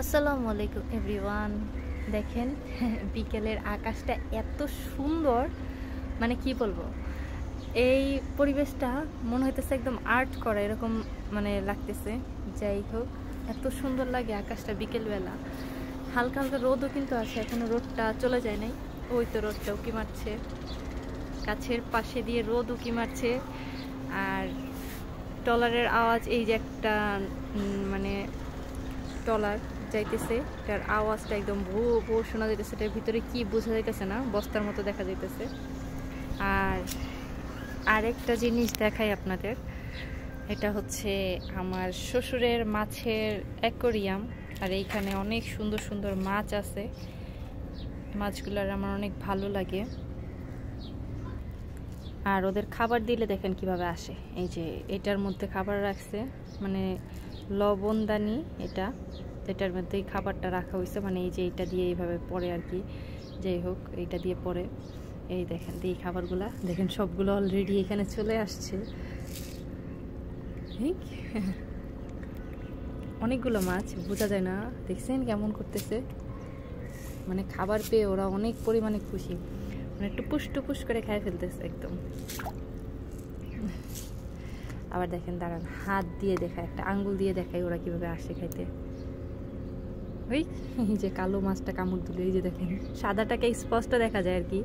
আসসালামু আলাইকুম এভরিওয়ান। দেখেন বিকেলের আকাশটা এত সুন্দর, মানে কি বলবো, এই পরিবেশটা মনে হইতেছে একদম আর্ট করা এরকম মানে লাগতেছে। যাই হোক, এত সুন্দর লাগে আকাশটা বিকেলবেলা। হালকা হালকা রোদও কিন্তু আছে, এখনো রোদটা চলে যায় নাই। ওই তো রোদটা উকি মারছে, গাছের পাশে দিয়ে রোদ উকি মারছে। আর ট্রলারের আওয়াজ, এই যে একটা মানে ট্রলার যাইতেছে, এটার আওয়াজটা একদম ভো ভো শোনা যাইতেছে। এটার ভিতরে কি বোঝা যাইতেছে না, বস্তার মতো দেখা যাইতেছে। আর আরেকটা জিনিস দেখাই আপনাদের, এটা হচ্ছে আমার শ্বশুরের মাছের অ্যাকোরিয়াম। আর এইখানে অনেক সুন্দর সুন্দর মাছ আছে, মাছগুলোর আমার অনেক ভালো লাগে। আর ওদের খাবার দিলে দেখেন কিভাবে আসে। এই যে এটার মধ্যে খাবার রাখছে, মানে লবণদানি, এটার মধ্যেই খাবারটা রাখা হয়েছে। মানে এই যে এইটা দিয়ে এইভাবে পরে আর কি, যাই হোক এইটা দিয়ে পরে। এই দেখেন এই খাবারগুলা দেখেন, সবগুলো অলরেডি এখানে চলে আসছে। অনেকগুলো মাছ, বোঝা যায় না, দেখছেন কেমন করতেছে। মানে খাবার পেয়ে ওরা অনেক পরিমাণে খুশি, মানে টুপুস টুপুস করে খাই ফেলতেছে একদম। আবার দেখেন, দাঁড়ান, হাত দিয়ে দেখায়, একটা আঙ্গুল দিয়ে দেখায় ওরা কিভাবে আসে খাইতে। ওই যে কালো মাছটা কামড় দিল, এই যে দেখেন সাদাটাকে স্পষ্ট দেখা যায় আর কি,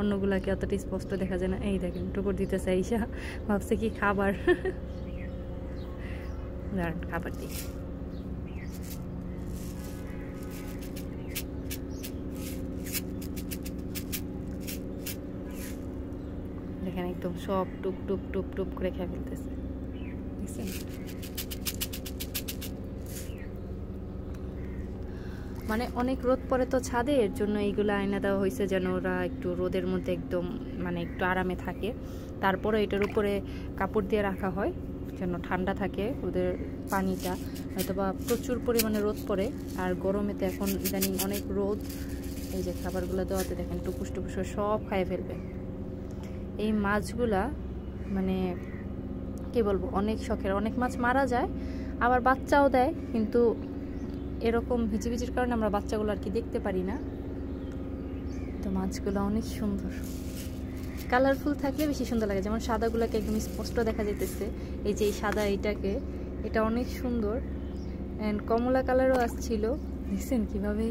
অন্যগুলাকে অতটা স্পষ্ট দেখা যায় না। এই দেখেন টুকুর দিতেছে, এইসা ভাবছে কি খাবার। দাঁড়ান খাবার দিই। দেখেন একদম সব টুপ টুপ টুপ টুপ করে খেয়ে ফেলতেছে, দেখছেন। মানে অনেক রোদ পড়ে তো ছাদে, এর জন্য এইগুলো আয়না দেওয়া হয়েছে যেন ওরা একটু রোদের মধ্যে একদম মানে একটু আরামে থাকে। তারপরে এটার উপরে কাপড় দিয়ে রাখা হয় যেন ঠান্ডা থাকে ওদের পানিটা। হয়তোবা প্রচুর পরিমাণে রোদ পড়ে, আর গরমেতে এখন ইদানিং অনেক রোদ। এই যে খাবারগুলো দেওয়াতে দেখেন টুকুস টুকুস সব খাইয়ে ফেলবে। এই মাছগুলা মানে কি বলবো, অনেক শখের। অনেক মাছ মারা যায়, আবার বাচ্চাও দেয়, কিন্তু এরকম হিচিবিচির কারণে আমরা বাচ্চাগুলো আর কি দেখতে পারি না। তো মাছগুলো অনেক সুন্দর, কালারফুল থাকলে বেশি সুন্দর লাগে। যেমন সাদাগুলোকে একদম স্পষ্ট দেখা যেতেছে, এই যে এই সাদা এটা অনেক সুন্দর। অ্যান্ড কমলা কালারও আসছিল, দেখছেন কিভাবে।